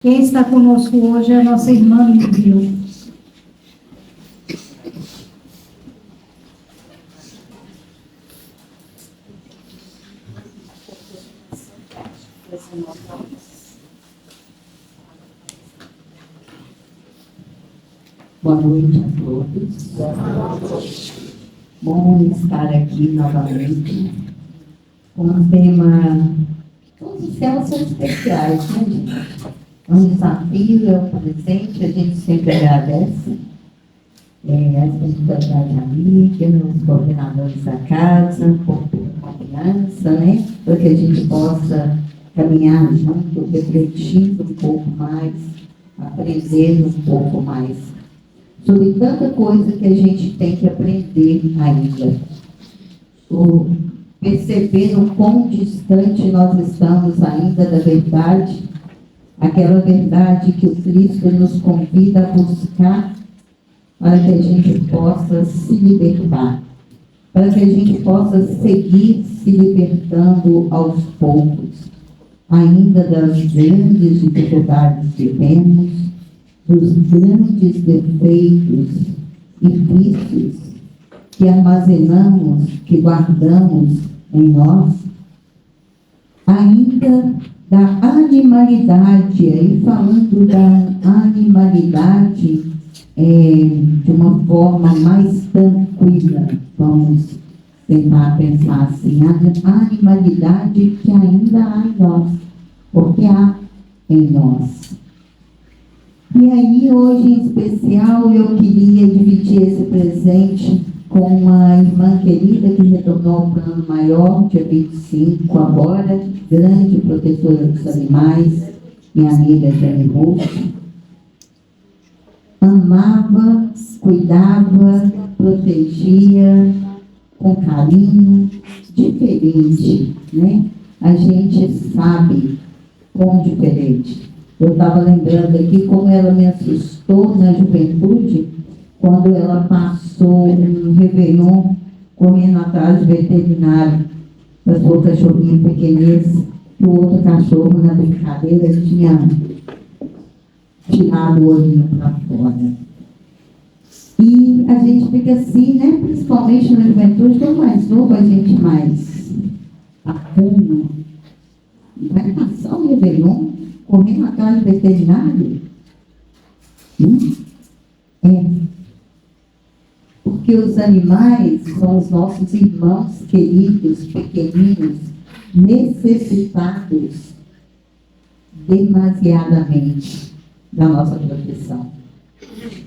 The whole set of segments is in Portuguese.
Quem está conosco hoje é a nossa irmã Lívia. Boa noite a todos. Bom estar aqui novamente com um tema. Todos os temas são especiais, né, gente? É um desafio, é um presente, a gente sempre agradece a espiritualidade amiga, os coordenadores da casa, por confiança, né? Para que a gente possa caminhar junto, refletindo um pouco mais, aprendendo um pouco mais sobre tanta coisa que a gente tem que aprender ainda. Percebendo o quão distante nós estamos ainda da verdade, aquela verdade que o Cristo nos convida a buscar para que a gente possa se libertar, para que a gente possa seguir se libertando aos poucos, ainda das grandes dificuldades que temos, dos grandes defeitos e vícios que armazenamos, que guardamos em nós, ainda da animalidade, aí falando da animalidade de uma forma mais tranquila, vamos tentar pensar assim, a animalidade que ainda há em nós, porque há em nós. E aí, hoje em especial, eu queria dividir esse presente com uma irmã querida que retornou ao plano maior, dia 25 agora, grande protetora dos animais, minha amiga Jane Russo. Amava, cuidava, protegia com carinho, diferente, né? A gente sabe quão diferente. Eu estava lembrando aqui como ela me assustou na juventude, quando ela passou um Réveillon correndo atrás do veterinário da sua cachorrinha pequenez, e o outro cachorro, na brincadeira, tinha tirado o olhinho para fora. E a gente fica assim, né? Principalmente na juventude, quanto mais novo, a gente mais acuna. Vai passar o Réveillon correndo atrás do veterinário? Porque os animais são os nossos irmãos queridos, pequeninos, necessitados demasiadamente da nossa proteção.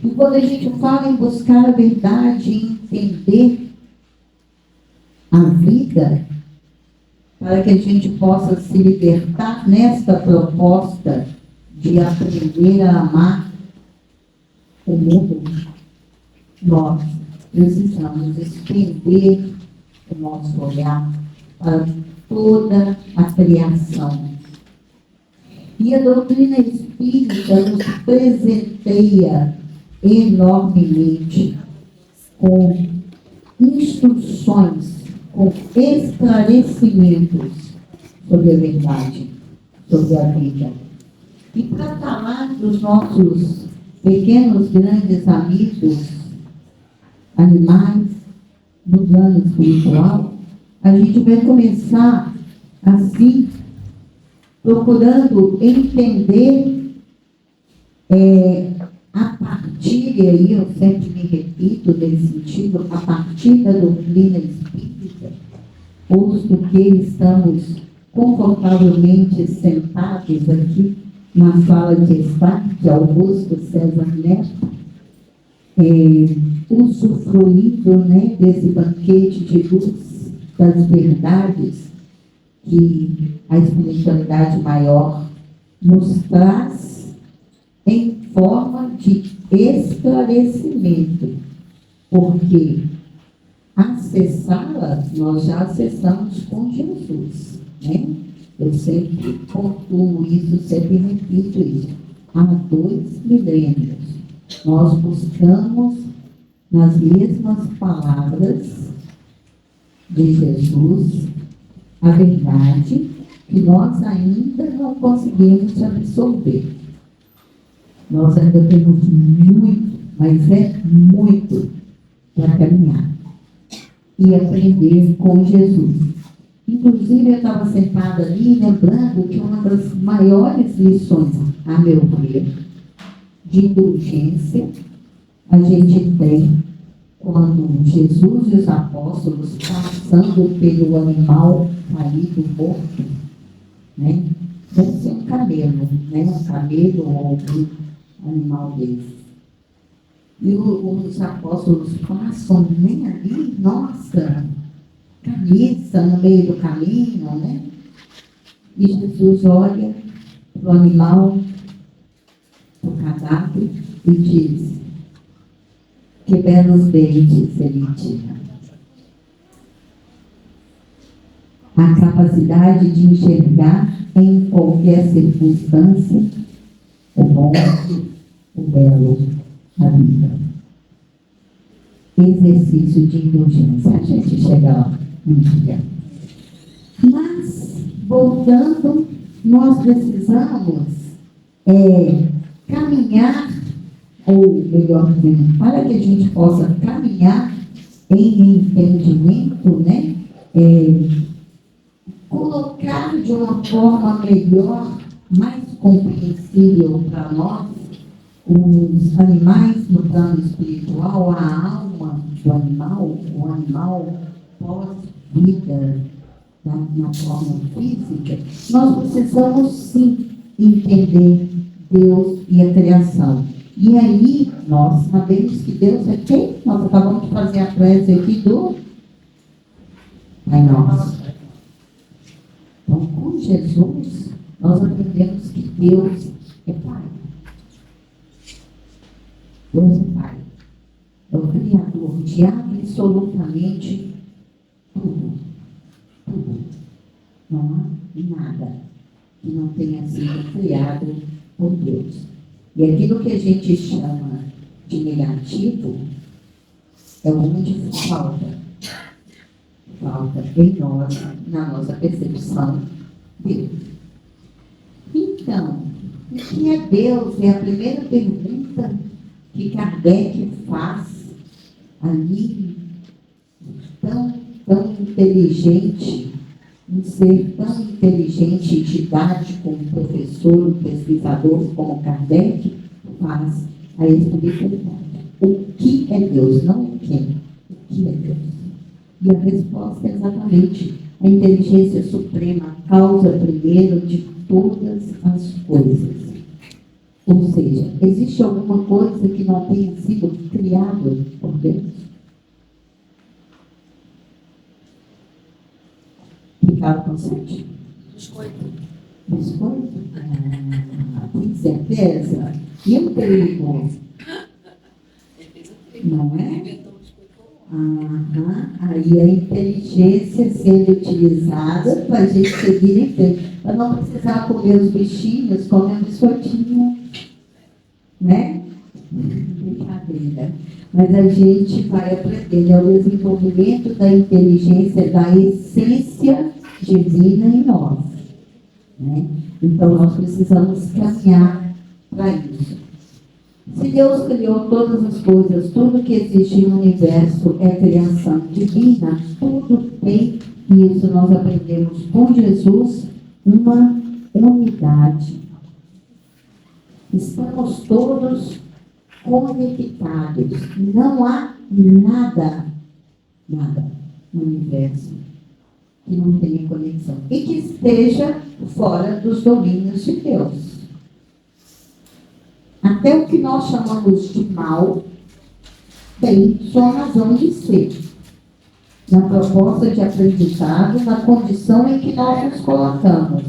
E quando a gente fala em buscar a verdade, em entender a vida, para que a gente possa se libertar nesta proposta de aprender a amar o mundo, nós precisamos estender o nosso olhar para toda a criação. E a doutrina espírita nos presenteia enormemente com instruções, com esclarecimentos sobre a verdade, sobre a vida. E para falar dos nossos pequenos, grandes amigos, animais, do plano espiritual, a gente vai começar assim, procurando entender a partir, e aí eu sempre me repito nesse sentido, a partir da doutrina espírita, posto que estamos confortavelmente sentados aqui na sala de estar de Augusto César Neto, usufruindo, né, desse banquete de luz das verdades que a espiritualidade maior nos traz em forma de esclarecimento, porque acessá-la nós já acessamos com Jesus, né? Eu sempre pontuo isso, sempre repito isso. Há 2 milênios nós buscamos nas mesmas palavras de Jesus a verdade que nós ainda não conseguimos absorver. Nós ainda temos muito, mas é muito para caminhar e aprender com Jesus. Inclusive, eu estava sentada ali lembrando que uma das maiores lições, a meu ver, de indulgência, a gente tem quando Jesus e os apóstolos passando pelo animal caído morto, né? Deve ser um camelo, né? Um camelo ou algum animal desse. E os apóstolos passam nem ali, nossa, camisa no meio do caminho, né? E Jesus olha para o animal, para o cadáver, e diz: que belos dentes ele tinha. A capacidade de enxergar em qualquer circunstância o bom, o belo, a vida. Exercício de indulgência. A gente chega lá um dia. Mas, voltando, nós precisamos caminhar, ou melhor dizendo, para que a gente possa caminhar em entendimento, né? Colocar de uma forma melhor, mais compreensível para nós, os animais no plano espiritual, a alma do animal, o animal pós-vida na forma física, nós precisamos sim entender Deus e a criação. E aí, nós sabemos que Deus é quem? Nós acabamos de fazer a prece aqui do Pai Nosso. Então, com Jesus, nós aprendemos que Deus é Pai. Deus é Pai. É o Criador de absolutamente tudo. Tudo. Não há nada que não tenha sido criado por Deus. E aquilo que a gente chama de negativo é onde falta em nós, na nossa percepção, Deus. Então, o que é Deus? É a primeira pergunta que Kardec faz ali, tão inteligente, um ser tão inteligente e didático, um professor, um pesquisador como Kardec, faz a esta pergunta. O que é Deus? Não é quem. O que é Deus? E a resposta é exatamente a inteligência suprema, a causa primeira de todas as coisas. Ou seja, existe alguma coisa que não tenha sido criada por Deus? Ficaram conscientes? Biscoito? Tem certeza? E o trigo? Não é? Aí a inteligência sendo utilizada para a gente seguir em frente. Para não precisar comer os bichinhos, comer um biscoitinho. Né? Brincadeira. Mas a gente vai aprendendo. É o desenvolvimento da inteligência, da essência divina em nós. Né? Então nós precisamos caminhar para isso. Se Deus criou todas as coisas, tudo que existe no universo é criação divina, tudo tem, e isso nós aprendemos com Jesus, uma unidade. Estamos todos conectados. Não há nada no universo que não tenha conexão e que esteja fora dos domínios de Deus. Até o que nós chamamos de mal tem sua razão de ser. Na proposta de aprendizado, na condição em que nós nos colocamos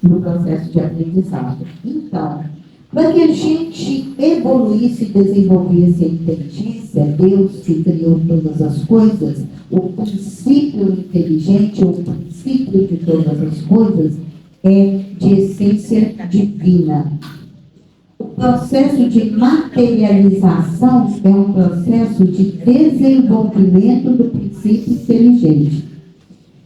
no processo de aprendizado. Então, para que a gente evoluísse e desenvolvesse a inteligência, Deus que criou todas as coisas, o princípio inteligente, o princípio de todas as coisas, é de essência divina. O processo de materialização é um processo de desenvolvimento do princípio inteligente.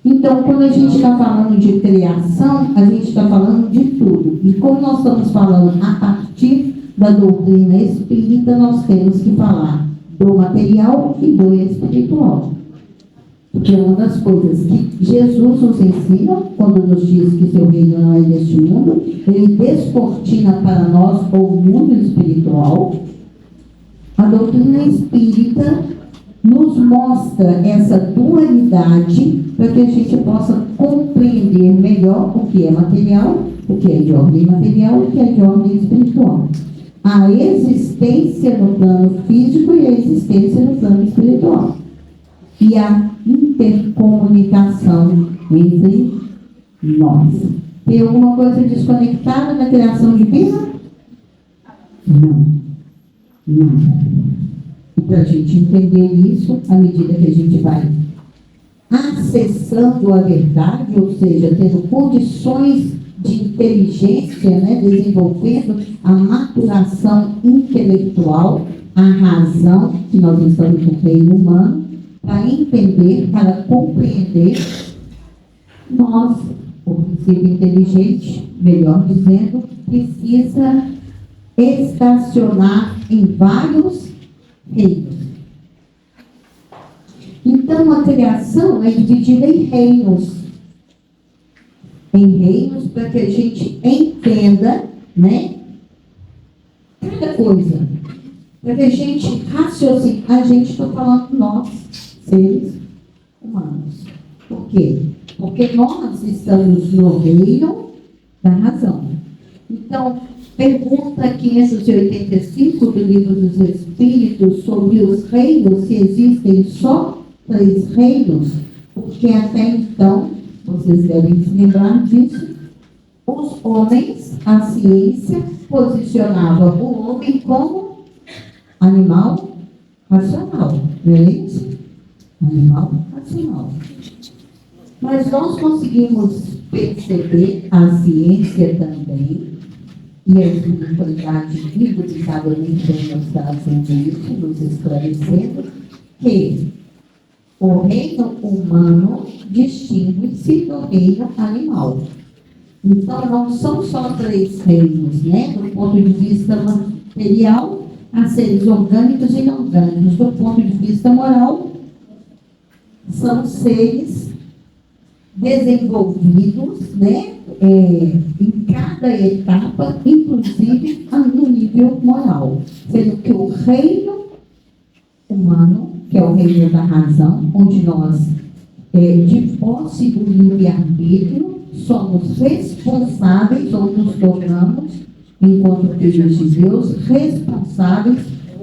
Então, quando a gente está falando de criação, a gente está falando de tudo. E como nós estamos falando a partir da doutrina espírita, nós temos que falar do material e do espiritual. Porque uma das coisas que Jesus nos ensina, quando nos diz que seu reino não é deste mundo, ele descortina para nós o mundo espiritual. A doutrina espírita nos mostra essa dualidade para que a gente possa compreender melhor o que é material, o que é de ordem material e o que é de ordem espiritual. A existência no plano físico e a existência no plano espiritual. E a intercomunicação entre nós. Tem alguma coisa desconectada na criação divina? Não. E para a gente entender isso, à medida que a gente vai acessando a verdade, ou seja, tendo condições de inteligência, né, desenvolvendo a maturação intelectual, a razão, que nós estamos no reino humano, para entender, para compreender, nós, o princípio inteligente, melhor dizendo, precisa estacionar em vários reinos. Então, a criação é dividida em reinos. Em reinos, para que a gente entenda, né, cada coisa. Para que a gente raciocine. A gente está falando nós, seres humanos. Por quê? Porque nós estamos no reino da razão. Então, pergunta 585 do Livro dos Espíritos sobre os reinos, se existem só 3 reinos, porque até então, vocês devem se lembrar disso, os homens, a ciência, posicionava o homem como animal racional, não é isso? Animal racional. Mas nós conseguimos perceber, a ciência também, e a espiritualidade indubitavelmente nos trazendo isso, nos esclarecendo, que o reino humano distingue-se do reino animal. Então, não são só 3 reinos, né? Do ponto de vista material, há seres orgânicos e inorgânicos. Do ponto de vista moral, são seres desenvolvidos, né? Em cada etapa, inclusive no nível moral. Sendo que o reino humano, que é o reino da razão, onde nós, de posse do livre-arbítrio, somos responsáveis, ou nos tornamos, enquanto filhos de Deus, responsáveis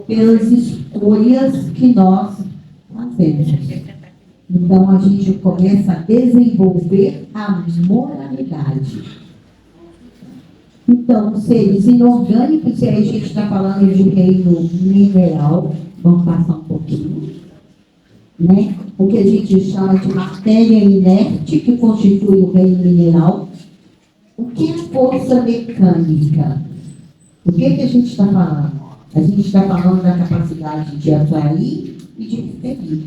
pelas escolhas que nós fazemos. Então, a gente começa a desenvolver a moralidade. Então, seres inorgânicos, e aí a gente está falando de reino mineral, vamos passar um pouquinho, né? O que a gente chama de matéria inerte, que constitui o reino mineral. O que é força mecânica? O que a gente está falando? A gente está falando da capacidade de atrair e de repelir.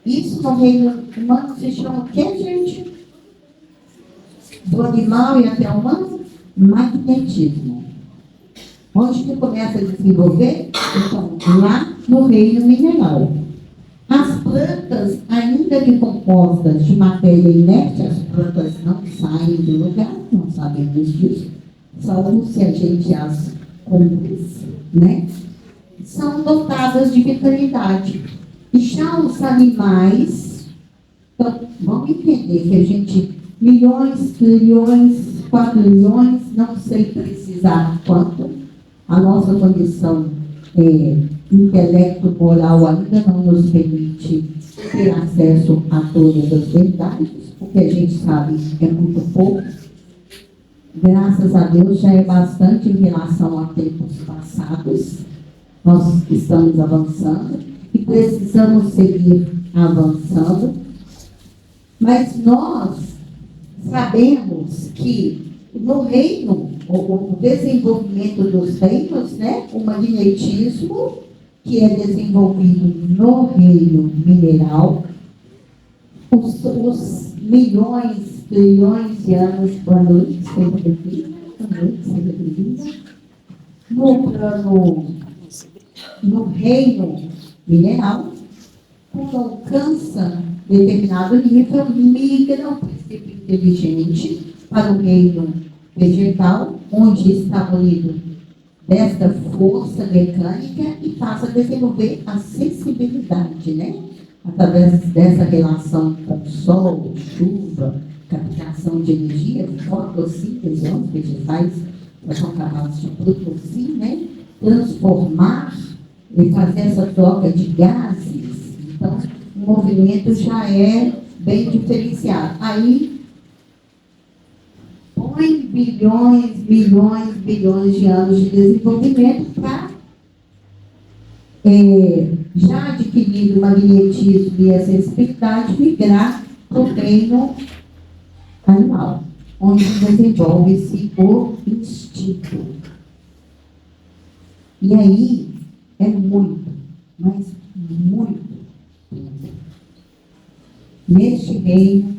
Isso no reino humano se chama o que, gente? Do animal e até o humano? Magnetismo. Onde que começa a desenvolver? Então, lá no reino mineral. As plantas, ainda que compostas de matéria inerte, as plantas não saem do lugar, não sabemos disso, salvo se a gente as conduz, né? São dotadas de vitalidade. E já os animais, então, vamos entender que a gente, milhões, trilhões, quadrilhões, não sei precisar quanto, a nossa condição intelecto moral ainda não nos permite ter acesso a todas as verdades, porque a gente sabe que é muito pouco. Graças a Deus já é bastante em relação a tempos passados. Nós estamos avançando e precisamos seguir avançando. Mas nós sabemos que no reino, o desenvolvimento dos reinos, né, o magnetismo, que é desenvolvido no reino mineral, os milhões, trilhões de anos, boa noite, seja bem-vinda, boa noite, seja bem-vinda, no reino mineral, quando alcança determinado nível, migra o princípio inteligente para o reino vegetal, onde está munido desta força mecânica e passa a desenvolver a sensibilidade, né? Através dessa relação com sol, chuva, captação de energia, fotossíntese, onde os vegetais são capazes de produzir, né? Transformar e fazer essa troca de gases. Então, o movimento já é bem diferenciado. Aí, põe bilhões, bilhões, bilhões de anos de desenvolvimento para, já adquirido o magnetismo e a sensibilidade, migrar para o reino animal, onde desenvolve-se o instinto. E aí, é muito, mas muito neste reino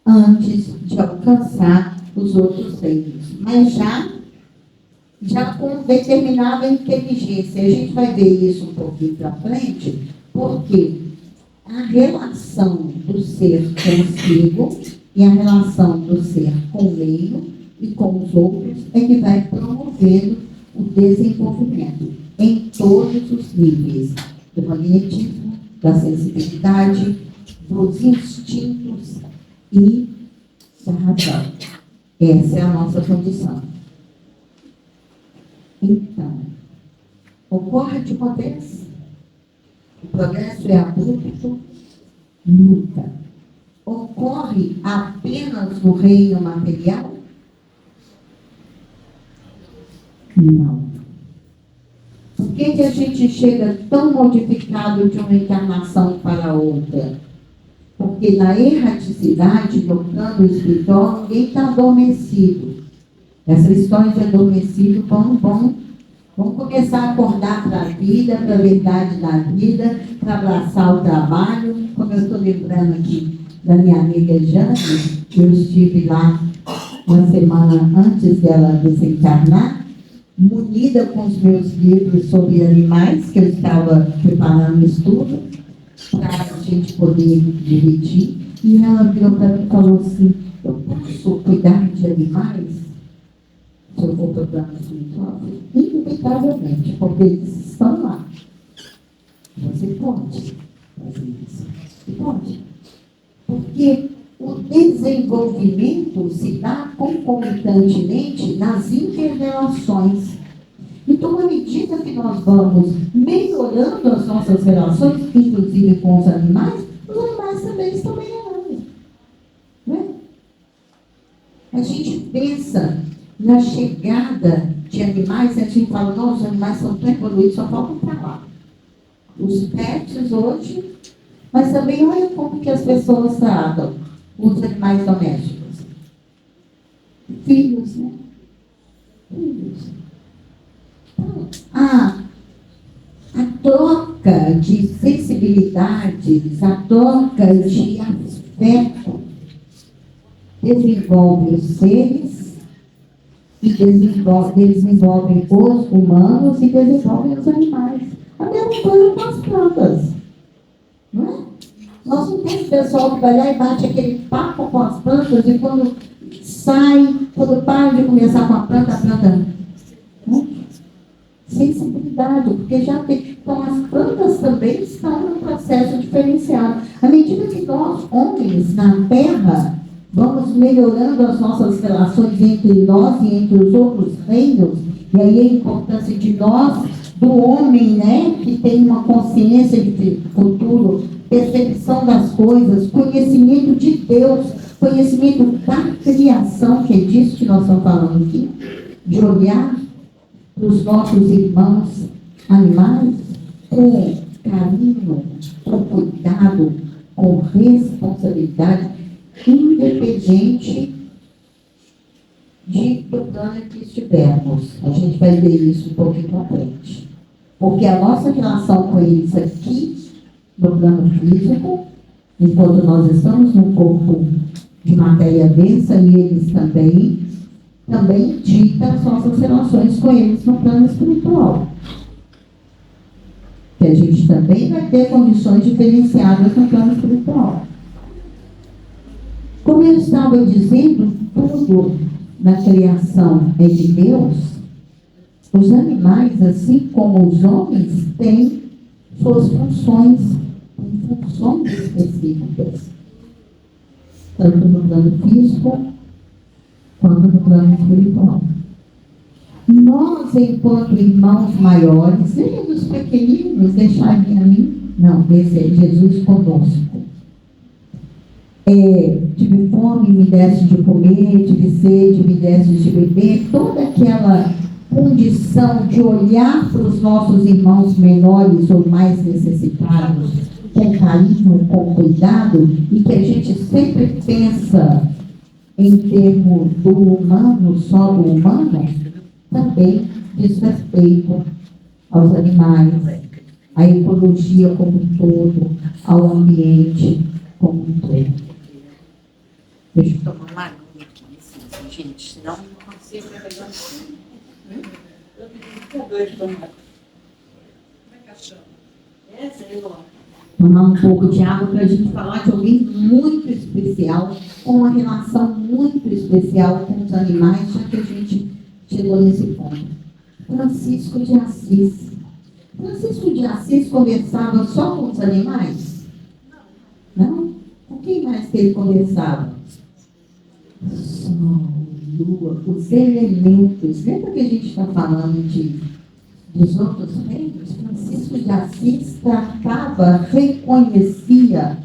antes de alcançar os outros reinos, mas já com determinada inteligência. A gente vai ver isso um pouquinho para frente, porque a relação do ser consigo e a relação do ser com o meio e com os outros é que vai promovendo o desenvolvimento em todos os níveis do magnetismo, da sensibilidade, dos instintos e da razão. Essa é a nossa condição. Então, ocorre de uma vez? O progresso é abrupto? Nunca. Ocorre apenas no reino material? Não. Por que a gente chega tão modificado de uma encarnação para outra? Porque na erraticidade do plano espiritual, ninguém está adormecido. Essa história de adormecido, vamos começar a acordar para a vida, para a verdade da vida, para abraçar o trabalho. Como eu estou lembrando aqui da minha amiga Jane, que eu estive lá uma semana antes dela desencarnar, munida com os meus livros sobre animais, que eu estava preparando o estudo, para a gente poder dividir. E ela virou para mim e falou assim: eu posso cuidar de animais? Se eu for para o plano espiritual? Inevitavelmente, porque eles estão lá. Você pode fazer isso. Você pode. Porque o desenvolvimento se dá concomitantemente nas inter-relações. Então, à medida que nós vamos melhorando as nossas relações, inclusive com os animais também estão melhorando. Né? A gente pensa na chegada de animais, a gente fala, não, os animais são tão evoluídos, só faltam para lá. Os pets hoje, mas também olha como que as pessoas tratam os animais domésticos. Filhos, né? Filhos. Então, a troca de sensibilidades, a troca de afeto desenvolve os seres e desenvolvem os humanos e desenvolvem os animais. A mesma coisa com as plantas. Não é? Nós não temos pessoal que vai lá e bate aquele papo com as plantas e quando para de conversar com a planta, né? Sensibilidade, porque já tem. Então, as plantas também estão num processo diferenciado. À medida que nós, homens, na Terra, vamos melhorando as nossas relações entre nós e entre os outros reinos, e aí a importância de nós, do homem, né, que tem uma consciência de futuro, percepção das coisas, conhecimento de Deus, conhecimento da criação, que é disso que nós estamos falando aqui, de olhar para os nossos irmãos animais com carinho, com cuidado, com responsabilidade, independente do plano que estivermos. A gente vai ver isso um pouquinho para frente. Porque a nossa relação com eles aqui, no plano físico, enquanto nós estamos num corpo de matéria densa, e eles também dita as nossas relações com eles no plano espiritual. Que a gente também vai ter condições diferenciadas no plano espiritual. Como eu estava dizendo, tudo na criação é de Deus. Os animais, assim como os homens, têm suas funções específicas, tanto no plano físico quanto no plano espiritual. Nós, enquanto irmãos maiores, veja dos pequeninos, deixarem a mim, não, esse é Jesus conosco. Tive fome, me deste de comer, tive sede, me deste de beber, toda aquela condição de olhar para os nossos irmãos menores ou mais necessitados com carinho, com cuidado, e que a gente sempre pensa em termos do humano, só do humano, também diz respeito aos animais, à ecologia como um todo, ao ambiente como um todo. Deixa eu tomar uma água aqui, gente, senão não consigo pegar. Tomar um pouco de água para a gente falar de alguém muito especial, com uma relação muito especial com os animais, já que a gente chegou nesse ponto. Francisco de Assis. Francisco de Assis conversava só com os animais? Não? Com quem mais que ele conversava? Sol, lua, os elementos. Lembra que a gente está falando dos outros reinos? Francisco de Assis tratava, reconhecia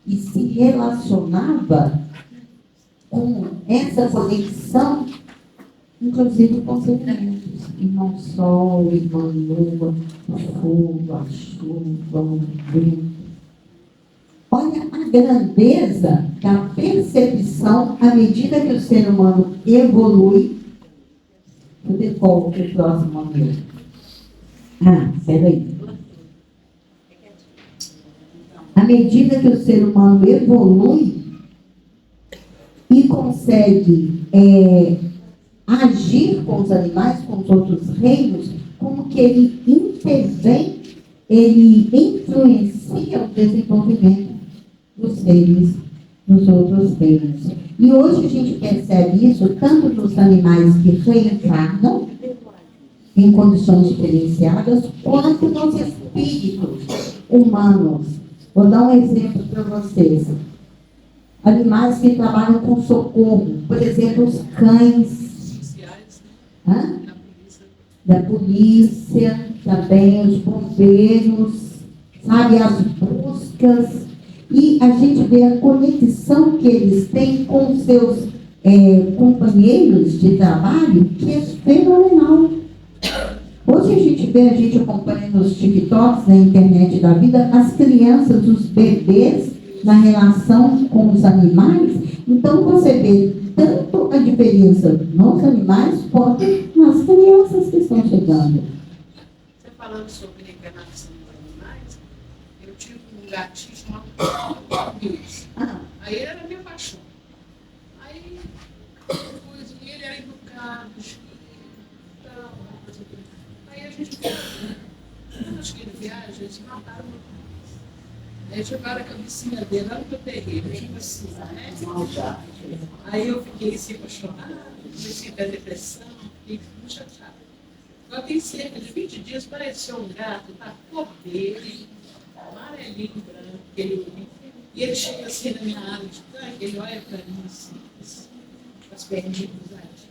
e se relacionava com essa conexão, inclusive com os elementos. Irmão Sol, irmã Lua, o fogo, a chuva, o vento. Olha a grandeza da percepção à medida que o ser humano evolui. Cadê qual o próximo meu? Peraí. À medida que o ser humano evolui e consegue agir com os animais, com os outros reinos, como que ele intervém, ele influencia o desenvolvimento dos seres nos outros reinos. E hoje a gente percebe isso tanto nos animais que reencarnam em condições diferenciadas, quanto nos espíritos humanos. Vou dar um exemplo para vocês. Animais que trabalham com socorro, por exemplo, os cães da polícia, também os bombeiros, sabe, as buscas. E a gente vê a conexão que eles têm com seus companheiros de trabalho, que é fenomenal. Hoje a gente acompanha nos TikToks, na internet da vida, as crianças, os bebês, na relação com os animais. Então você vê tanto a diferença nos animais, quanto nas crianças que estão chegando. Você falando sobre reencarnação dos animais, eu tive um gatinho chamado Deus. Aí ele era minha paixão. Aí depois ele era educado, então, aí a gente quando acho que ele viaja, eles mataram meu pai. Aí jogaram a cabecinha dele lá no meu terreiro, tipo assim, né? Aí eu fiquei assim apaixonada, comecei a ter depressão, fiquei muito chateada. Agora tem cerca de 20 dias, apareceu um gato da cor dele, amarelinho, branco, e ele chega assim na minha área de tanque, ele olha para mim assim, com as perninhas cruzadas.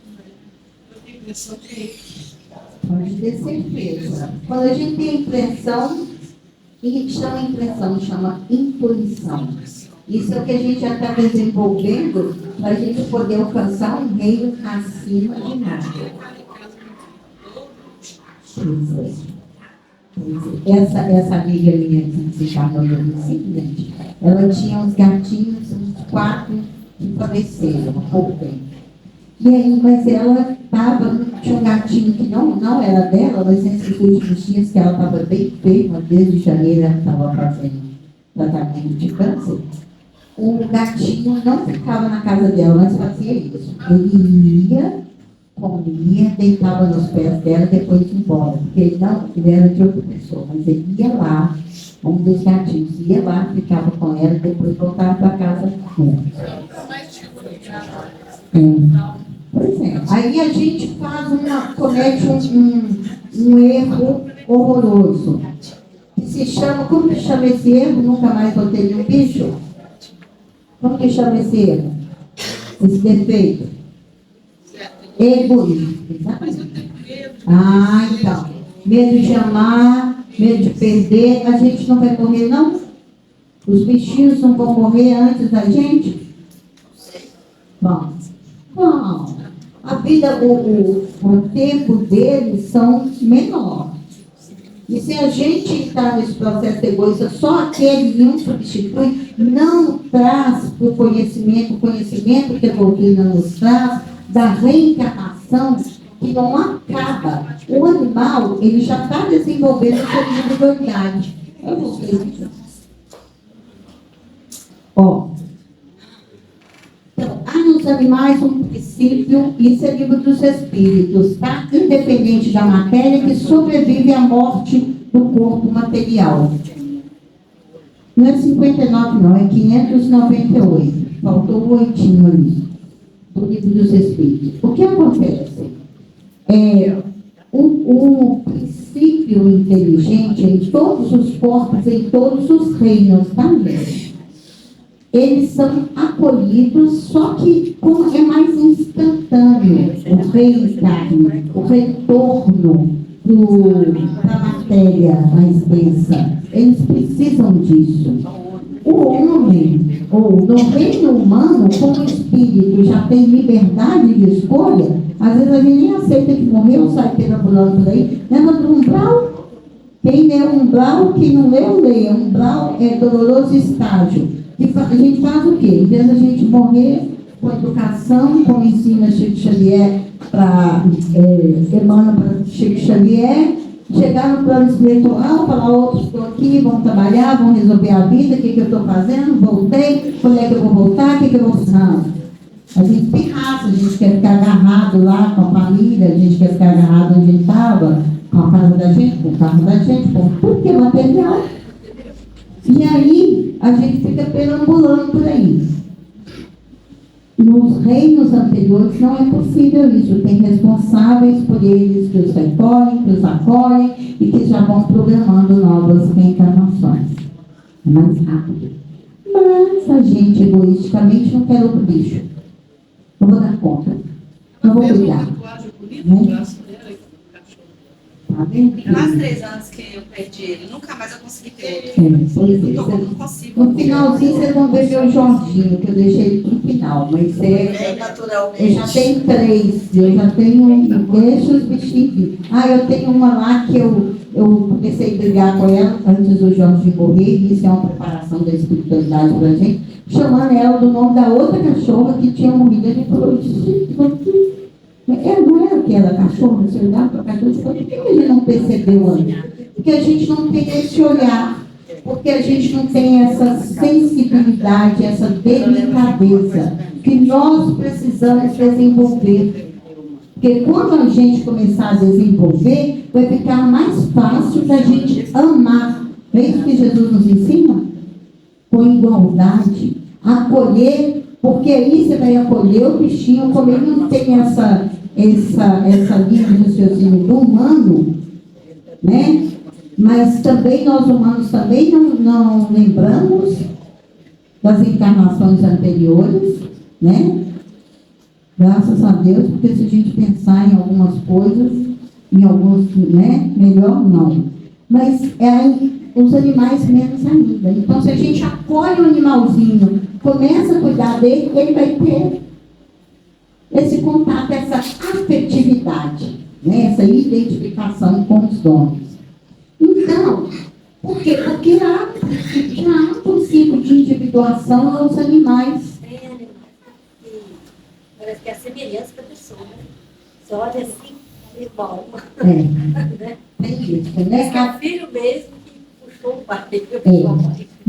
Eu tenho a impressão que é ele. Pode ter certeza. Quando a gente tem impressão, e chama impressão, chama intuição. Isso é o que a gente já está desenvolvendo para a gente poder alcançar um reino acima de nada. Essa amiga minha que se chama simplesmente, ela tinha uns gatinhos, uns 4 que faleceram há pouco tempo. E aí, mas ela tinha um gatinho que não era dela, mas nesses últimos dias que ela estava bem enferma, desde janeiro ela estava fazendo tratamento de câncer. o gatinho não ficava na casa dela, mas fazia isso. Ele ia, comia, deitava nos pés dela e depois ia embora. Porque ele era de outra pessoa, mas ele ia lá, um dos gatinhos ia lá, ficava com ela e depois voltava para casa com ela. Pois é. Aí a gente comete um erro horroroso. Que se chama, como que chama esse erro? Nunca mais vou ter um bicho? Como que chama esse erro? Esse defeito? Egoísmo. Então. Medo de amar, medo de perder. A gente não vai morrer, não? Os bichinhos não vão morrer antes da gente? Bom. A vida, o tempo deles são menor. E se a gente está nesse processo egoísta, só aquele um substitui, não traz o conhecimento que a doutrina nos traz, da reencarnação, que não acaba. O animal, ele já está desenvolvendo sua individualidade. Eu vou ver isso. Então, há nos animais um princípio, isso é livro dos espíritos, tá? Independente da matéria, que sobrevive à morte do corpo material. Não é 59, não, é 598. Faltou o 8 ali, do livro dos espíritos. O que acontece? O princípio inteligente em todos os corpos, em todos os reinos, tá, gente? Eles são acolhidos, só que como é mais instantâneo o reencarne, o retorno para a matéria mais densa. Eles precisam disso. O homem, ou no reino humano, como o espírito já tem liberdade de escolha, às vezes a gente nem aceita que morreu, sai perambulando por aí. Lembra do umbral? Quem lê o umbral, quem não leu, leia. Umbral é doloroso estágio. A gente faz o quê? Em vez da gente morrer com educação, como ensina Chico Xavier Emmanuel para Chico Xavier, chegar no plano espiritual, falar, outros estou aqui, vão trabalhar, vão resolver a vida, o que eu estou fazendo, voltei, quando é que eu vou voltar, o que eu vou fazer? A gente pirraça, a gente quer ficar agarrado lá com a família, a gente quer ficar agarrado onde ele estava, com a casa da gente, com o carro da gente, com tudo que é material. E aí, a gente fica perambulando por aí. Nos reinos anteriores não é possível isso. Tem responsáveis por eles que os recolhem, que os acolhem e que já vão programando novas reencarnações. É mais rápido. Mas a gente, egoisticamente, não quer outro bicho. Não vou dar conta. Não vou cuidar. Tá vendo? Faz 3 anos que eu perdi ele, nunca mais eu consegui ter ele. Eu não consigo. No finalzinho vocês vão ver meu Jorginho, que eu deixei ele pro final, mas naturalmente. eu já tenho 3, eu já tenho, deixa os bichinhos. Eu tenho uma lá que eu comecei a brigar com ela antes do Jorge morrer, isso é uma preparação da espiritualidade pra gente, chamando ela do nome da outra cachorra que tinha morrido. A gente falou, não era aquela cachorra, você olhava para a cachorra e falou, por que a gente não percebeu antes? Porque a gente não tem esse olhar, porque a gente não tem essa sensibilidade, essa delicadeza que nós precisamos desenvolver. Porque quando a gente começar a desenvolver, vai ficar mais fácil da gente amar. É isso que Jesus nos ensina? Com igualdade, acolher, porque aí você vai acolher o bichinho, como ele não tem essa linha de raciocínio do humano, né? Mas também nós humanos também não lembramos das encarnações anteriores, né? Graças a Deus, porque se a gente pensar em algumas coisas, em alguns, né? Melhor não. Mas os animais menos ainda. Então, se a gente acolhe o animalzinho, começa a cuidar dele, ele vai ter esse contato, essa afetividade, né? Essa identificação com os donos. Então, por quê? Porque já há um princípio de individuação aos animais. Tem animais que parece que é a semelhança da pessoa, né? Você olha assim, igual. Né? Tem isso, né? Parece que é o filho mesmo que puxou o pai.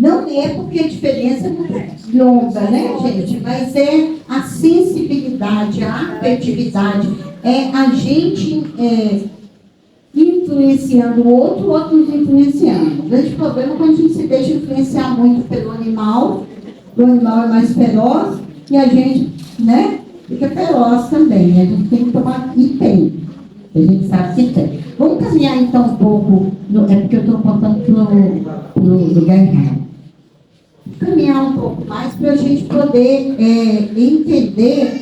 Não é porque a diferença é muito longa, né, gente? Mas é a sensibilidade, a afetividade, é a gente influenciando o outro nos influenciando. O grande problema é quando a gente se deixa influenciar muito pelo animal, o animal é mais feroz e a gente, né, fica feroz também. A gente tem que tomar, e tem. A gente sabe que tem. Vamos caminhar então um pouco, é porque eu estou apontando para o lugar errado. Caminhar um pouco mais para a gente poder entender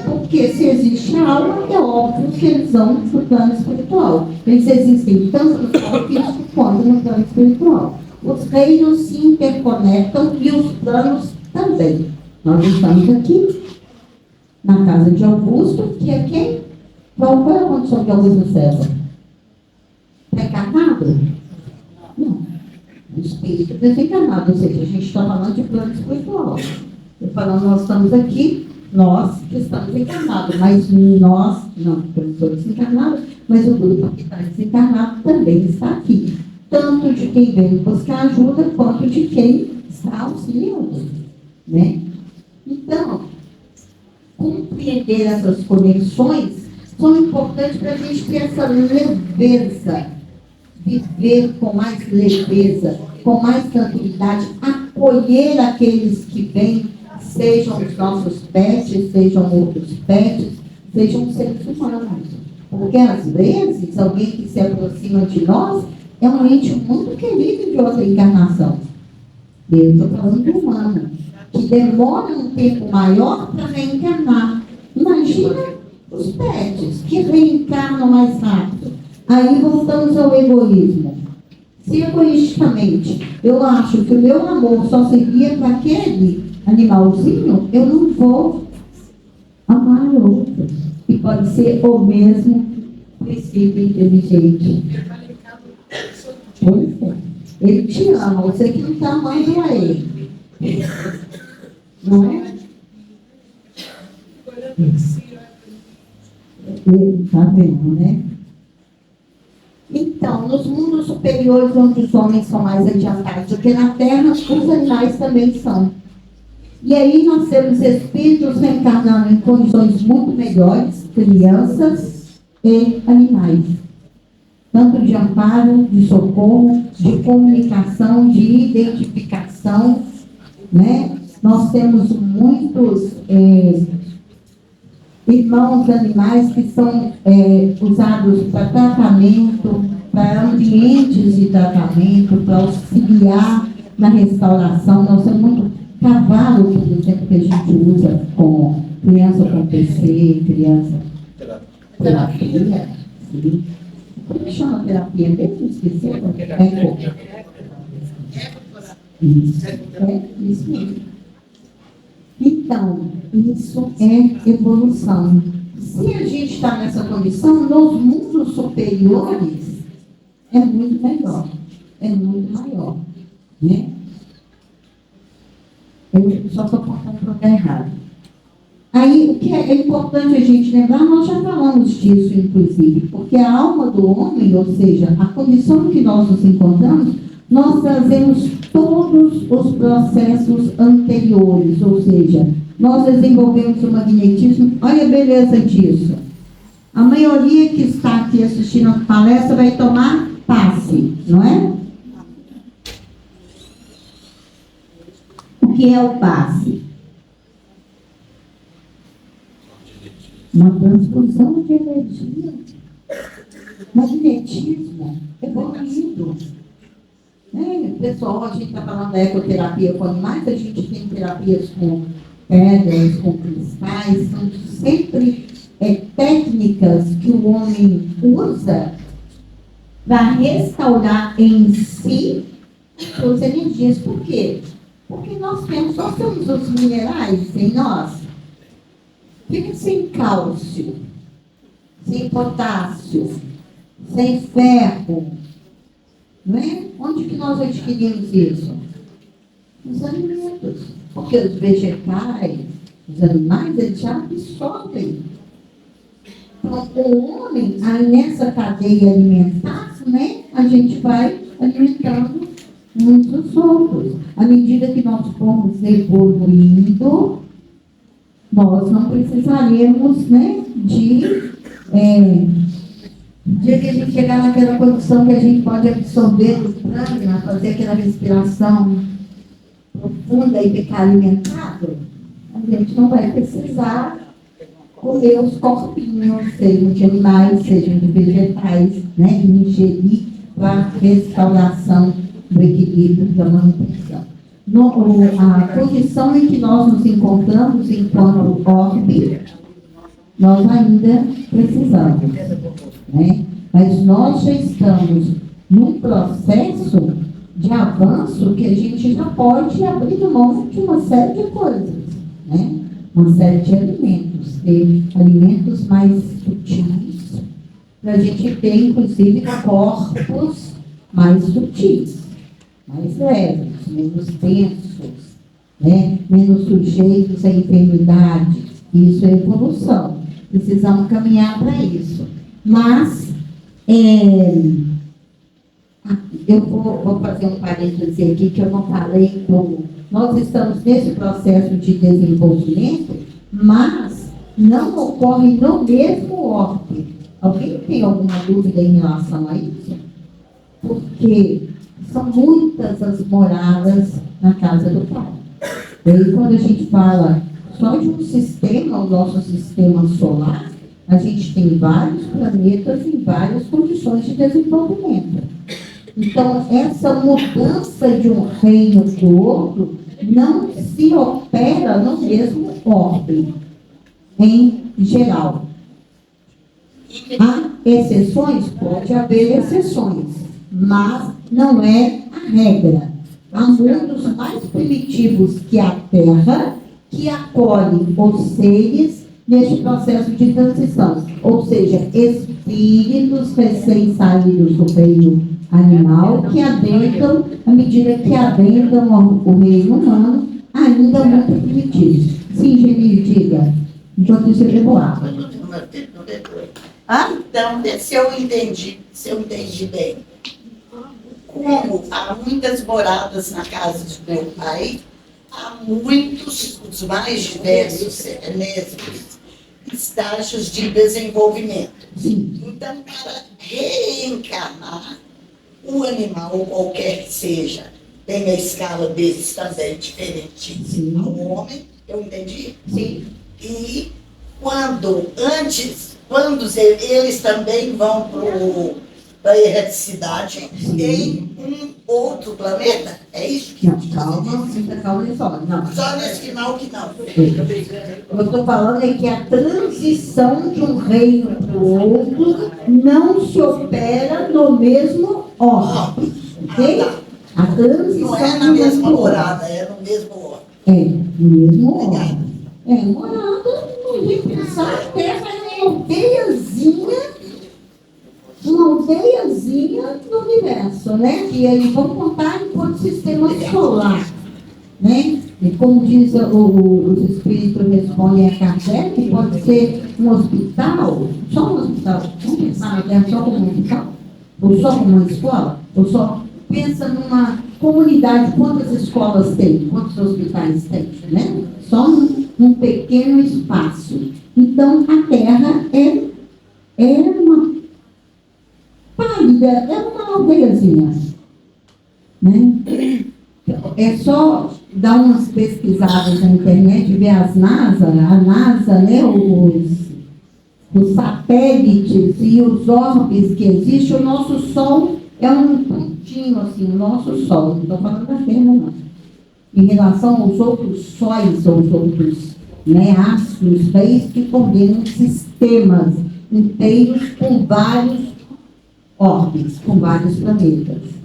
porque se existe alma, é óbvio que eles vão para o plano espiritual. Eles existem tanto no plano físico quanto no plano espiritual. Os reinos se interconectam e os planos também. Nós estamos aqui na casa de Augusto, que é quem? Qual é a condição de Augusto César? Reencarnado? Não. O espírito desencarnado, ou seja, a gente está falando de plano espiritual. Estou falando, nós estamos aqui, nós que estamos encarnados, mas nós, não, porque eu não estou desencarnado, mas o grupo que está desencarnado também está aqui. Tanto de quem vem buscar ajuda, quanto de quem está auxiliando. Né? Então, compreender essas conexões são importantes para a gente ter essa leveza, viver com mais leveza, com mais tranquilidade, acolher aqueles que vêm, sejam os nossos pets, sejam outros pets, sejam seres humanos. Porque às vezes alguém que se aproxima de nós é um ente muito querido de outra encarnação. Eu estou falando do humano, que demora um tempo maior para reencarnar. Imagina os pets, que reencarnam mais rápido. Aí voltamos ao egoísmo. Se egoisticamente eu acho que o meu amor só servia para aquele animalzinho, eu não vou amar o outro. E pode ser o mesmo princípio inteligente. Pois é. Ele te ama, você que não está amando a ele. Não é? Está vendo, né? Então, nos mundos superiores, onde os homens são mais adiantados do que na Terra, os animais também são. E aí nós temos espíritos reencarnando em condições muito melhores, crianças e animais. Tanto de amparo, de socorro, de comunicação, de identificação, né? Nós temos muitos irmãos animais que são usados para tratamento, para ambientes de tratamento, para auxiliar na restauração. Nós temos muito cavalo, por exemplo, que a gente usa com criança com PC, criança terapia. Sim. Como que chama a terapia mesmo? Esqueci. Isso mesmo. Então, isso é evolução. Se a gente está nessa condição, nos mundos superiores, é muito melhor, é muito maior. Né? Eu só estou contando para o lugar errado. Aí, o que é importante a gente lembrar, nós já falamos disso, inclusive, porque a alma do homem, ou seja, a condição em que nós nos encontramos, nós trazemos todos os processos anteriores, ou seja, nós desenvolvemos o magnetismo. Olha a beleza disso. A maioria que está aqui assistindo a palestra vai tomar passe, não é? O que é o passe? Uma transfusão de energia. Magnetismo evoluído. Pessoal, a gente está falando da ecoterapia com animais, a gente tem terapias com pedras, com cristais, são sempre técnicas que o homem usa para restaurar em si suas energias. Por quê? Porque nós temos os minerais em nós. Fica sem cálcio, sem potássio, sem ferro. Não é? Onde que nós adquirimos isso? Nos alimentos. Porque os vegetais, os animais, eles já absorvem. Então, o homem, aí nessa cadeia alimentar, né, a gente vai alimentando muitos outros. À medida que nós formos evoluindo, nós não precisaremos, né, de a gente chegar naquela condição que a gente pode absorver o prana, fazer aquela respiração profunda e ficar alimentado, a gente não vai precisar comer os corpinhos, sejam de animais, sejam de vegetais, né, e ingerir para a restauração do equilíbrio da manutenção. A posição em que nós nos encontramos enquanto orbe, nós ainda precisamos, né? Mas nós já estamos num processo de avanço que a gente já pode abrir mão de uma série de coisas, né? Uma série de alimentos, ter alimentos mais sutis, para a gente ter, inclusive, corpos mais sutis, mais leves, menos densos, né? Menos sujeitos a enfermidades. Isso é evolução. Precisamos caminhar para isso. Mas, eu vou fazer um parêntese aqui, que eu não falei como nós estamos nesse processo de desenvolvimento, mas não ocorre no mesmo orbe. Alguém tem alguma dúvida em relação a isso? Porque são muitas as moradas na casa do Pai. E aí, quando a gente fala só de um sistema, o nosso sistema solar, a gente tem vários planetas em várias condições de desenvolvimento. Então, essa mudança de um reino para o outro não se opera no mesmo orbe, em geral. Há exceções? Pode haver exceções, mas não é a regra. Há mundos mais primitivos que a Terra, que acolhem os seres neste processo de transição, ou seja, espíritos recém-saídos do reino animal que adentram, à medida que adentram o reino humano, ainda muito primitivos. Sim, Geni, diga. Enquanto isso, eu vou lá. Então, se eu entendi bem, como há muitas moradas na casa do meu pai, há muitos, os mais diversos estágios de desenvolvimento. Sim. Então, para reencarnar, o animal, qualquer que seja, tem a escala deles também diferente ao homem, eu entendi? Sim. E quando eles também vão para a erraticidade em um outro planeta, é isso que Não, calma, fica calma e só. Não. só nesse final que não. Eu estou falando é que a transição de um reino para o outro não se opera no mesmo orbe. Ok? A transição Não é na mesma morada, é no mesmo orbe. É, no mesmo orbe. Morada, não vem pensar, a Terra é uma aldeiazinha no universo, né? E aí vamos contar enquanto sistema solar, né? E como diz os espíritos respondem a Kardec, pode ser um hospital, só um hospital. Vamos pensar na Terra só como um hospital? Ou só como uma escola? Ou só pensa numa comunidade, quantas escolas tem, quantos hospitais tem, né? Só num pequeno espaço. Então, a Terra é uma pálida, é uma aldeiazinha, né? É só dar umas pesquisadas na internet, ver a NASA, né, os satélites e os orbes que existem. O nosso Sol é um pontinho assim, o nosso Sol, não estou falando da Terra, não. Em relação aos outros sóis, aos outros, né, astros, daí que coordenam sistemas inteiros com vários orbes, com vários planetas.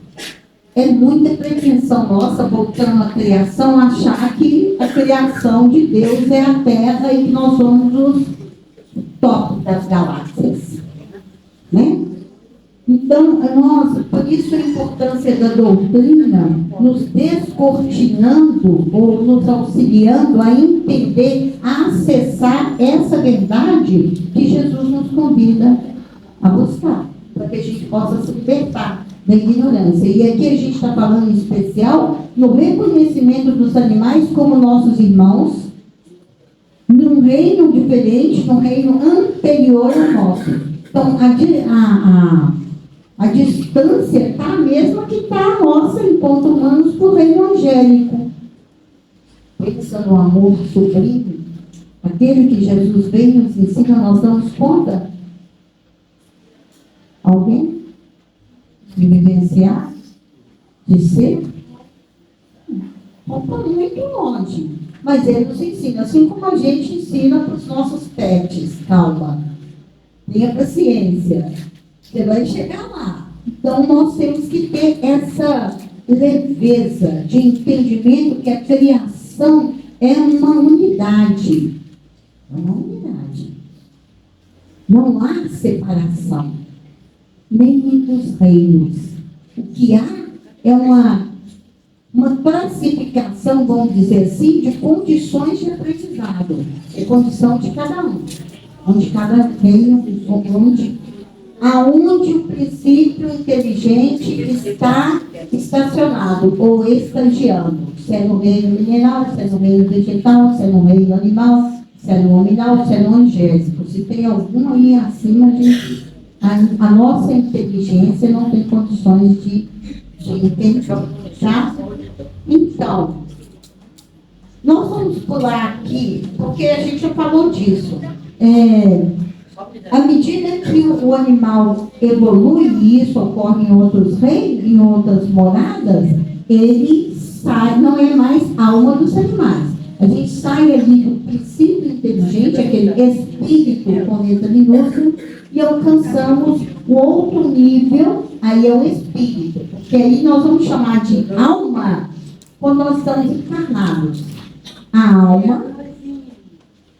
É muita pretensão nossa, voltando à criação, achar que a criação de Deus é a Terra e que nós somos os top das galáxias, né? Então, por isso a importância da doutrina nos descortinando ou nos auxiliando a entender, a acessar essa verdade que Jesus nos convida a buscar, para que a gente possa se libertar da ignorância. E aqui a gente está falando em especial no reconhecimento dos animais como nossos irmãos, num reino diferente, num reino anterior ao nosso. Então, a distância está a mesma que está a nossa, enquanto humanos, para o reino angélico. Pensa no amor sublime, aquele que Jesus veio e nos ensina, nós damos conta? Alguém? De vivenciar? De ser? Está muito longe. Mas ele nos ensina, assim como a gente ensina para os nossos pets. Calma. Tenha paciência. Você vai chegar lá. Então, nós temos que ter essa leveza de entendimento que a criação é uma unidade. É uma unidade. Não há separação, nem dos reinos. O que há é uma classificação, vamos dizer assim, de condições de aprendizado. É condição de cada um. Onde cada reino, aonde o princípio inteligente está estacionado ou estagiando. Se é no reino mineral, se é no reino vegetal, se é no reino animal, se é no nominal, se é no angélico. Se tem algum aí acima de... A nossa inteligência não tem condições de entender. Tá? Então, nós vamos pular aqui, porque a gente já falou disso. À medida que o animal evolui, e isso ocorre em outros reinos, em outras moradas, ele sai, não é mais alma dos animais. A gente sai ali do princípio inteligente, aquele espírito com letra minúscula, e alcançamos o outro nível, aí é o espírito. Porque aí nós vamos chamar de alma quando nós estamos encarnados. A alma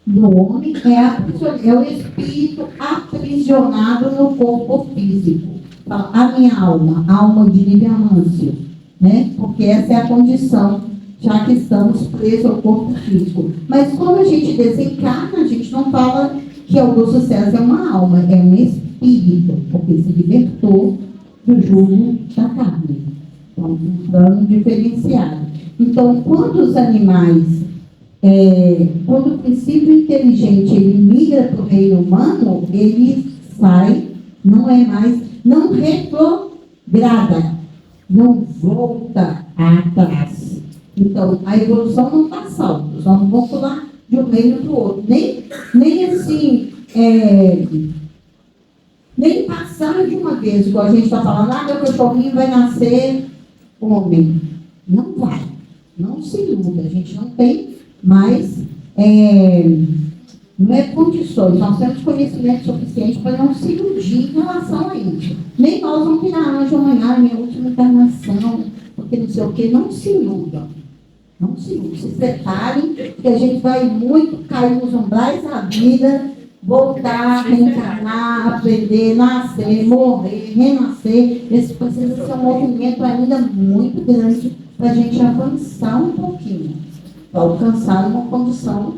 do homem é o espírito aprisionado no corpo físico. Então, a minha alma, a alma de livre-amâncio, né? Porque essa é a condição, já que estamos presos ao corpo físico. Mas quando a gente desencarna, a gente não fala que Augusto César é uma alma, é um espírito, porque se libertou do jugo da carne. Então, um plano diferenciado. Então, quando os animais, quando o princípio inteligente ele migra para o reino humano, ele sai, não é mais, não retrograda, não volta atrás. Então, a evolução não dá saltos, nós não vamos pular de um reino para o outro. Nem assim, nem passar de uma vez, igual a gente está falando, meu cachorrinho vai nascer homem. Não vai. Não se iluda, a gente não tem mais não é condições, nós temos conhecimento suficiente para não se iludir em relação a isso. Nem nós vamos virar anjo amanhã, minha última encarnação, porque não sei o que, não se iludam. Não se iludam, se preparem, que a gente vai muito cair nos umbrais da vida, voltar, reencarnar, aprender, nascer, morrer, renascer. Esse precisa ser um movimento ainda muito grande para a gente avançar um pouquinho, para alcançar uma condição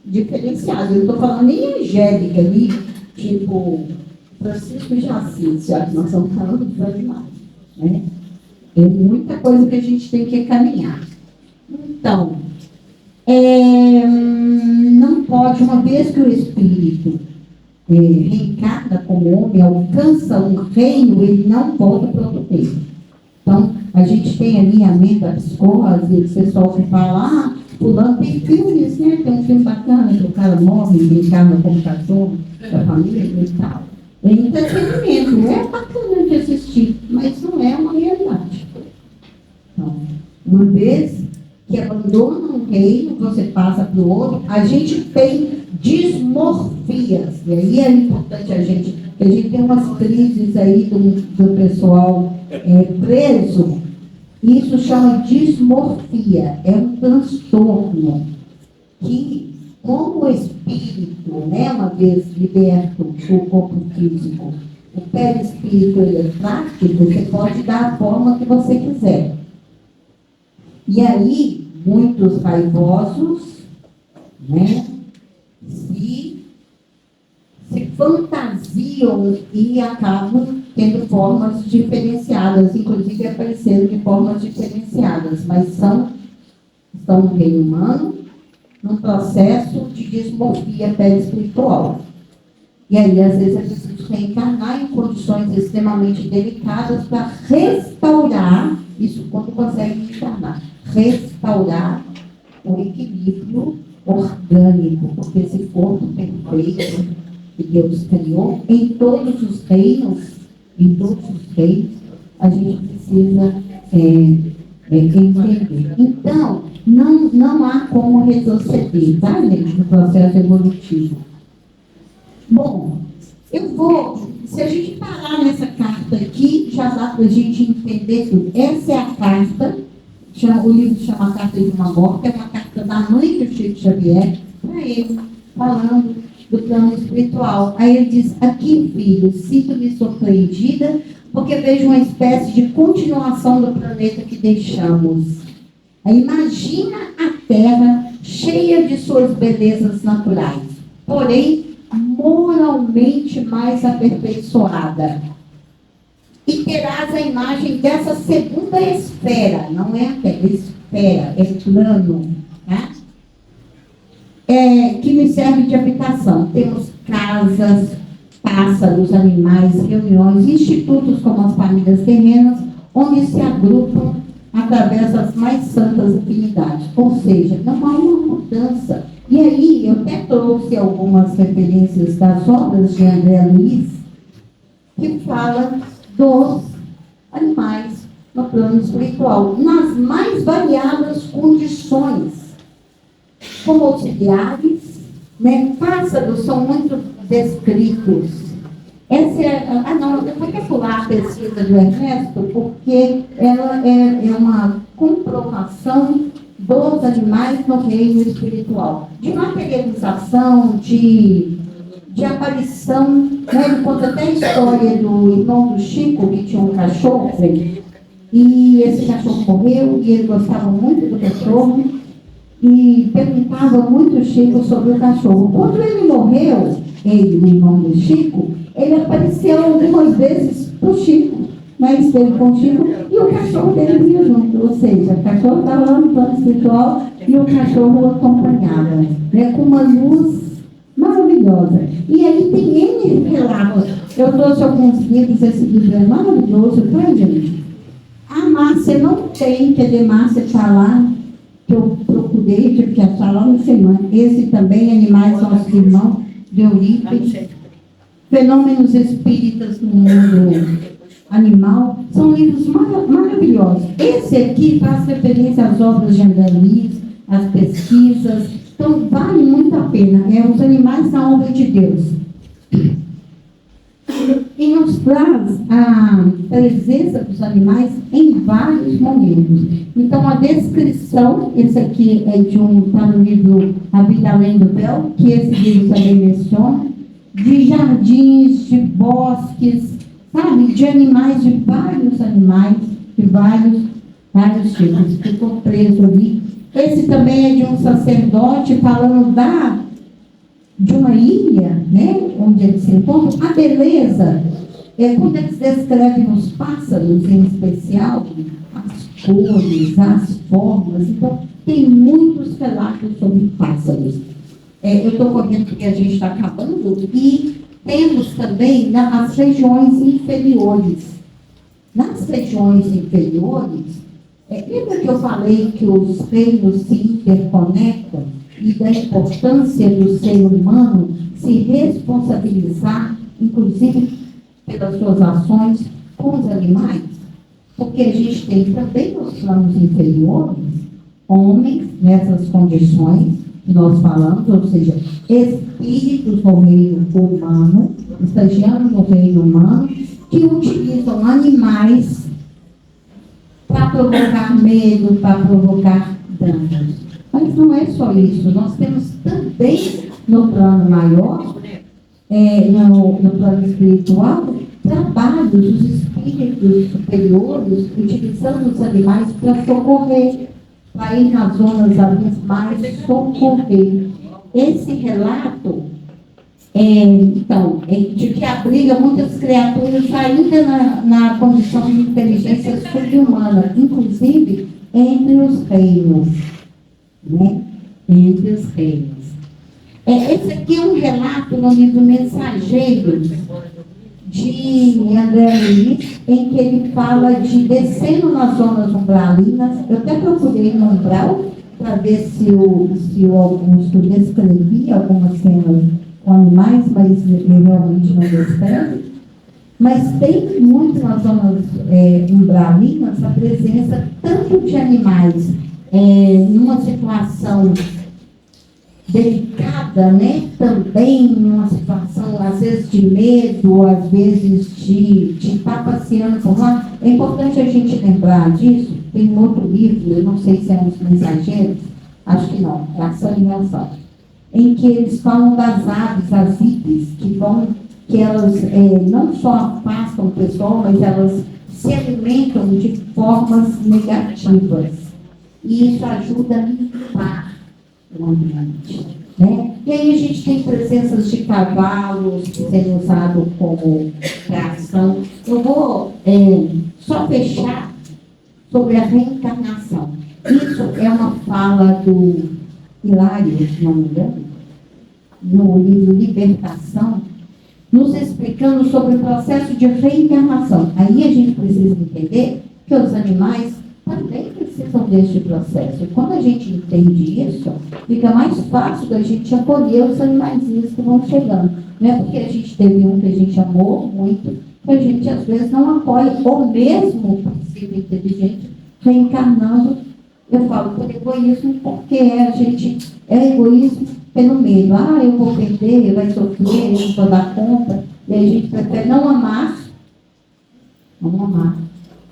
diferenciada. Eu estou falando nem angélica ali, tipo Francisco e Jacinto, já que nós estamos falando dos animais, né? Tem muita coisa que a gente tem que caminhar. Então, não pode, uma vez que o espírito reencarna como homem, alcança um reino, ele não volta para outro reino. Então, a gente tem alinhamento da psicose, o pessoal que fala, fulano tem filmes, né? Tem um filme bacana que o cara morre, reencarna como cachorro da família e tal. É entretenimento, é bacana de assistir, mas não é uma realidade. Então, uma vez que abandona um reino, você passa para o outro, a gente tem dismorfias. E aí é importante a gente tem umas crises aí do pessoal preso. Isso chama dismorfia, é um transtorno que, como o espírito, né, uma vez liberto do corpo físico, o perispírito ele é prático, você pode dar a forma que você quiser. E aí, muitos raivosos, né, se fantasiam e acabam tendo formas diferenciadas, inclusive apareceram de formas diferenciadas, mas estão no reino humano, num processo de dismorfia perispiritual. E aí, às vezes, é preciso reencarnar em condições extremamente delicadas para restaurar, isso quando consegue encarnar, restaurar o equilíbrio orgânico, porque esse corpo perfeito que Deus criou, em todos os reinos, a gente precisa entender. Então, não há como retroceder, tá, gente, no processo evolutivo. Bom, se a gente parar nessa carta aqui, já dá para a gente entender tudo. Essa é a carta, o livro chama Carta de uma Morte, é uma carta da mãe do Chico Xavier, para ele, falando do plano espiritual. Aí ele diz: aqui, filho, sinto-me surpreendida, porque vejo uma espécie de continuação do planeta que deixamos. Aí imagina a Terra cheia de suas belezas naturais, porém moralmente mais aperfeiçoada. E terás a imagem dessa segunda esfera, não é a Terra, esfera, é plano, tá? Que me serve de habitação. Temos casas, pássaros, animais, reuniões, institutos como as famílias terrenas, onde se agrupam através das mais santas afinidades. Ou seja, não há uma mudança. E aí, eu até trouxe algumas referências das obras de André Luiz, que fala dos animais no plano espiritual, nas mais variadas condições, como auxiliares, né? Pássaros são muito descritos. Essa eu vou pular a pesquisa do Ernesto, porque ela é uma comprovação dos animais no reino espiritual, de materialização, de aparição, né? Ele conta até a história do irmão do Chico, que tinha um cachorro, e esse cachorro morreu, e ele gostava muito do cachorro, e perguntava muito ao Chico sobre o cachorro. Quando ele morreu, ele, o irmão do Chico, ele apareceu algumas vezes para o Chico, mas esteve com o Chico, e o cachorro dele vinha junto, ou seja, o cachorro estava lá no plano espiritual e o cachorro o acompanhava, né, com uma luz maravilhosa. E aí tem N relatos. Eu trouxe alguns livros, esse livro é maravilhoso, tá, gente? A Márcia não tem, quer dizer, Márcia está lá, que eu procurei, tive que achar lá na semana. Esse também, Animais Nossos Irmãos, de Eurípides. Fenômenos Espíritas no Mundo Animal. São livros maravilhosos. Esse aqui faz referência às obras de André Luiz, às pesquisas. Então, vale muito a pena. É Os Animais na Obra de Deus. E nos traz a presença dos animais em vários momentos. Então, a descrição, esse aqui é está no livro A Vida Além do Véu, que esse livro também menciona, de jardins, de bosques, sabe, de animais, de vários tipos. Ficou preso ali. Esse também é de um sacerdote falando de uma ilha, né, onde eles se encontram. A beleza, quando eles descrevem os pássaros em especial, as cores, as formas. Então, tem muitos relatos sobre pássaros. Eu estou correndo porque a gente está acabando, e temos também as regiões inferiores. Nas regiões inferiores, lembra que eu falei que os reinos se interconectam e da importância do ser humano se responsabilizar, inclusive pelas suas ações com os animais? Porque a gente tem também nos planos inferiores homens nessas condições que nós falamos, ou seja, espíritos no reino humano, estagiando no reino humano, que utilizam animais para provocar medo, para provocar danos. Mas não é só isso, nós temos também no plano maior, no plano espiritual, trabalhos dos espíritos superiores utilizando os animais para socorrer, para ir nas zonas abismais socorrer. Esse relato De que abriga muitas criaturas ainda na condição de inteligência subhumana, inclusive entre os reinos. Né? Entre os reinos. Esse aqui é um relato no livro Mensageiro de André Luiz, em que ele fala de descendo nas zonas umbralinas. Eu até procurei no umbral para ver se o Augusto descrevia algumas cenas com animais, mas ele realmente não descreve. Mas tem muito nas zonas umbralinas a presença tanto de animais numa situação delicada, né? Também numa situação, às vezes, de medo, às vezes de estar passeando por lá. É importante a gente lembrar disso. Tem um outro livro, eu não sei se é uns mensageiros, acho que não, é Ação e Reação, em que eles falam das aves, as hippies, que elas não só afastam o pessoal, mas elas se alimentam de formas negativas. E isso ajuda a limpar o ambiente. Né? E aí a gente tem presenças de cavalos sendo usados como criação. Eu vou só fechar sobre a reencarnação. Isso é uma fala do Hilário, se não me engano, no livro Libertação, nos explicando sobre o processo de reencarnação. Aí a gente precisa entender que os animais também precisam deste processo. E quando a gente entende isso, fica mais fácil da gente acolher os animaizinhos que vão chegando. Não é porque a gente teve um que a gente amou muito, que a gente às vezes não acolhe, ou mesmo o princípio inteligente reencarnando. Eu falo por egoísmo, porque a gente egoísmo pelo medo. Eu vou perder, vai sofrer, eu não vou dar conta. E a gente prefere não amar.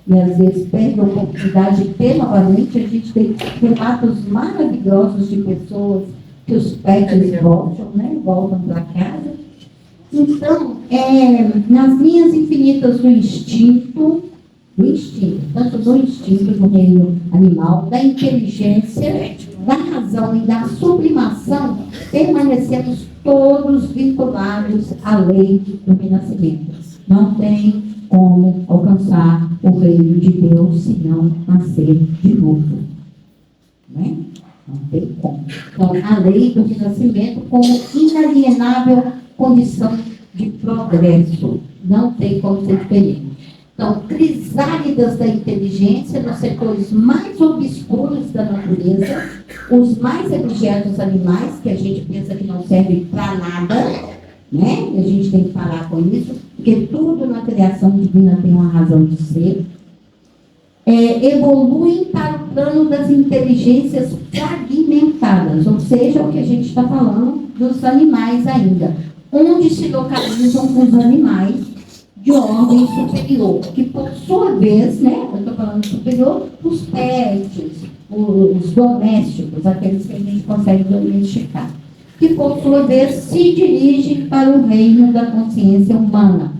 E às vezes perde a oportunidade de ter novamente. A gente tem relatos maravilhosos de pessoas que os pets voltam, né? Voltam para casa. Então, nas linhas infinitas do instinto, tanto do instinto do reino animal, da inteligência, da razão e da sublimação, permanecemos todos vinculados à lei do renascimento. Não tem como alcançar o reino de Deus se não nascer de novo. Né? Não tem como. Então, a lei do renascimento como inalienável condição de progresso. Não tem como ser diferente. Então, crisálidas da inteligência nos setores mais obscuros da natureza, os mais abjetos animais, que a gente pensa que não servem para nada, né? E a gente tem que parar com isso, porque tudo na criação divina tem uma razão de ser. Evoluem para o plano das inteligências fragmentadas, ou seja, o que a gente está falando dos animais ainda, onde se localizam os animais de ordem superior, que por sua vez, né, eu estou falando superior, os pets, os domésticos, aqueles que a gente consegue domesticar, que por sua vez se dirigem para o reino da consciência humana,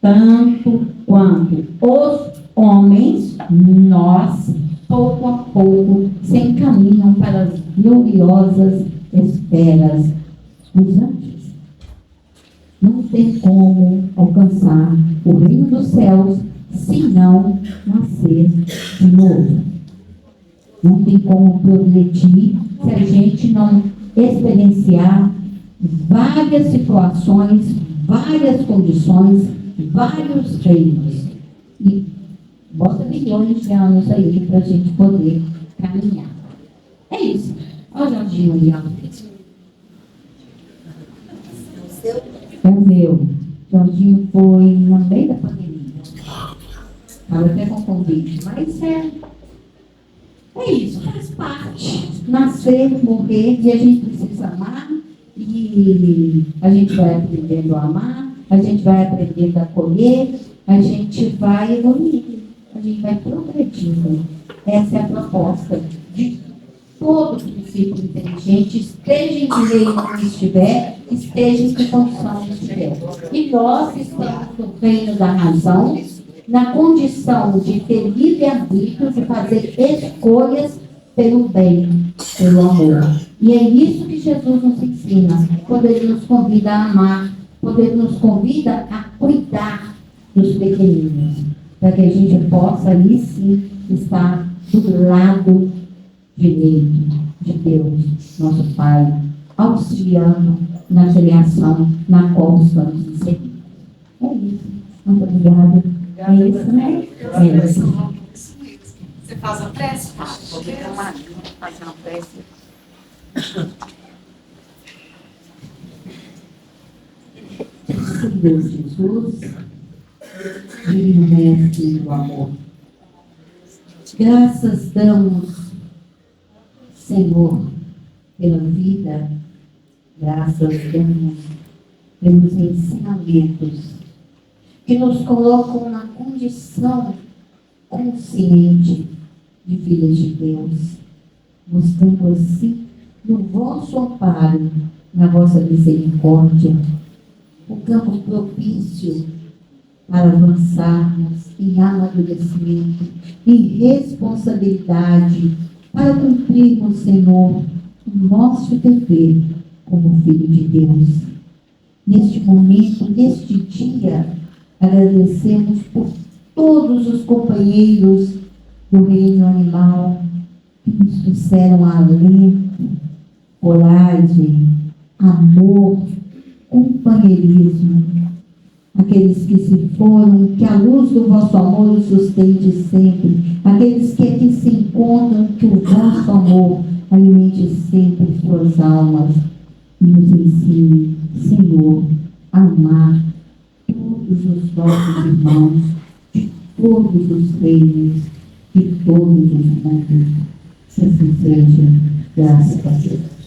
tanto quanto os homens, nós, pouco a pouco, se encaminham para as gloriosas esferas dos anjos. Não tem como alcançar o reino dos céus se não nascer de novo. Não tem como progredir se a gente não experienciar várias situações, várias condições, vários reinos. E bota milhões de anos aí para a gente poder caminhar. É isso. Olha o Jorginho aí, ó. É o meu. Jorginho foi no meio da pandemia. Estava até com convite, mas é isso, faz parte. Nascer, morrer, e a gente precisa amar, e a gente vai aprendendo a amar, a gente vai aprendendo a acolher, a gente vai evoluir, a gente vai progredindo. Essa é a proposta de todo princípio inteligente, esteja em que reino estiver, esteja em que condição estiver. E nós estamos no reino da razão, na condição de ter livre-arbítrio, de fazer escolhas pelo bem, pelo amor. E é isso que Jesus nos ensina, quando Ele nos convida a amar, quando Ele nos convida a cuidar dos pequeninos, para que a gente possa, aí sim, estar do lado direito de Deus, nosso Pai, auxiliando na criação na qual estamos inseridos. É isso. Muito obrigada. É isso, né? É isso. Você faz a prece? Vou pegar uma ajuda para fazer uma prece. Deus Jesus, Divino Mestre do amor, graças damos, Senhor, pela vida, graças damos pelos ensinamentos que nos colocam na condição consciente de filhos de Deus, buscando assim, no vosso amparo, na vossa misericórdia, o campo propício para avançarmos em amadurecimento e responsabilidade para cumprirmos, Senhor, o nosso dever como filho de Deus. Neste momento, neste dia, agradecemos por todos os companheiros do reino animal que nos trouxeram alento, coragem, amor, companheirismo. Aqueles que se foram, que a luz do vosso amor os sustente sempre. Aqueles que aqui se encontram, que o vosso amor alimente sempre suas almas e nos ensine, Senhor, a amar todos os nossos irmãos de todos os reinos, de todos os mundos. Que assim seja, graças a Deus.